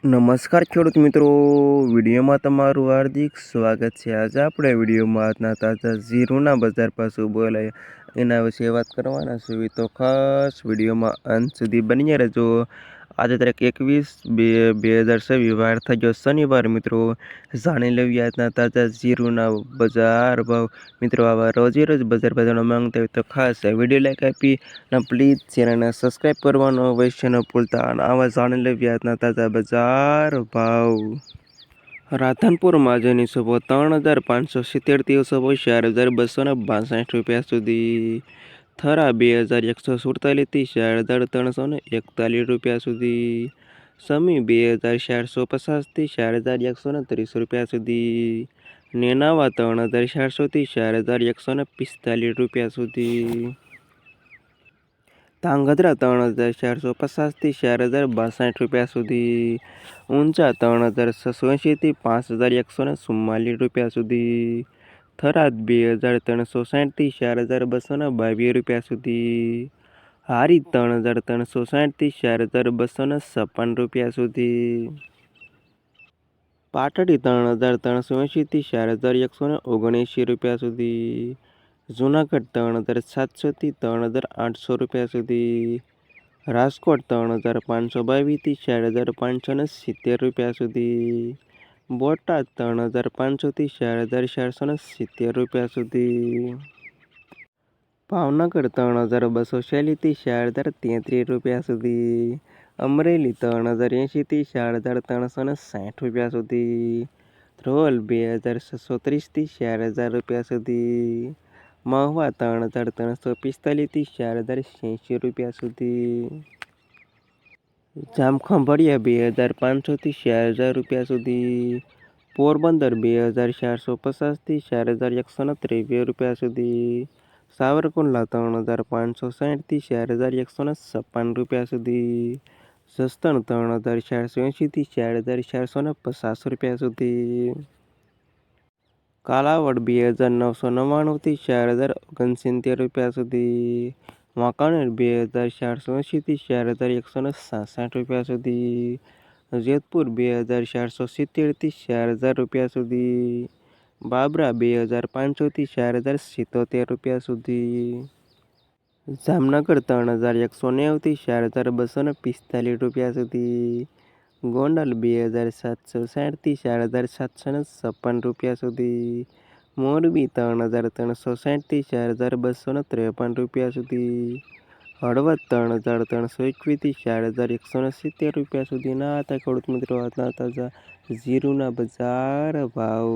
નમસ્કાર ખેડૂત મિત્રો, વિડીયોમાં તમારું હાર્દિક સ્વાગત છે। આજે આપણે વિડીયોમાં આજના તાજા જીરુના બજાર ભાવ શું બોલાય એના વિશે વાત કરવાના છીએ, તો ખાસ વિડીયોમાં અંત સુધી બની રહેજો। આજે તારીખ 21/2/2024 વાર થઈ ગયો શનિવાર। મિત્રો જાણી લેવી આજના તાજા જીરુના બજાર ભાવ। મિત્રો આવા રોજે રોજ બજાર ભાવ જાણવા માંગતા હોય તો ખાસ વિડીયો લાઈક આપી અને પ્લીઝ ચેનલને સબસ્ક્રાઈબ કરવાનો અવશ્ય ન ભૂલતા। અને આવા જાણી લેવી આજના તાજા બજાર ભાવ। રાધનપુરમાં આજની સોપો 3,570 સોપો 4,262 સુધી। થરા 2,147 થી 4,341 રૂપિયા સુધી। સમી 2,450 થી 4,130 રૂપિયા સુધી। નેનાવા 3,400 થી 4,145 રૂપિયા સુધી। ધાંગધ્રા 3,450 થી 4,062 રૂપિયા સુધી। ઊંઝા 3,680 થી 5,144 રૂપિયા સુધી। થરાદ 2,360 થી 4,222 રૂપિયા સુધી। હારી 3,360 થી 4,256 રૂપિયા સુધી। પાટડી 3,380 થી 4,179 રૂપિયા સુધી। જૂનાગઢ 3,700 થી 3,800 રૂપિયા સુધી। રાજકોટ 3,522 થી 4,570 રૂપિયા સુધી। બોટાદ 3,500 થી 4,470 રૂપિયા સુધી। ભાવનગર 3,240 થી 4,033 રૂપિયા સુધી। અમરેલી 3,080 થી 4,360 રૂપિયા સુધી। ધ્રોલ 2,630 થી 4,000 રૂપિયા સુધી। મહુવા 3,345 થી 4,080 રૂપિયા સુધી। જામખંભાળિયા 2,500 થી 4,000 રૂપિયા સુધી। પોરબંદર 2,450 થી 4,123 રૂપિયા સુધી। સાવરકુંડલા 3,560 થી 4,156 રૂપિયા સુધી। જસદણ 3,480 થી 4,450 રૂપિયા સુધી। કાલાવડ 2,999 થી 4,069 રૂપિયા સુધી। વાંકાનેર 2,480 થી 4,167 રૂપિયા સુધી। જેતપુર 2,470 થી 4,000 રૂપિયા સુધી। બાબરા 2,500 થી 4,077 રૂપિયા સુધી। જામનગર 3,190 થી 4,245 રૂપિયા સુધી। ગોંડલ 2,760 થી 4,756 રૂપિયા સુધી। મોરબી 3,360 થી 4,253 રૂપિયા સુધી। હળવદ 3,321 થી 4,170 રૂપિયા સુધી ના હતા ખેડૂત મિત્રો આજના તાજા જીરુના બજાર ભાવ।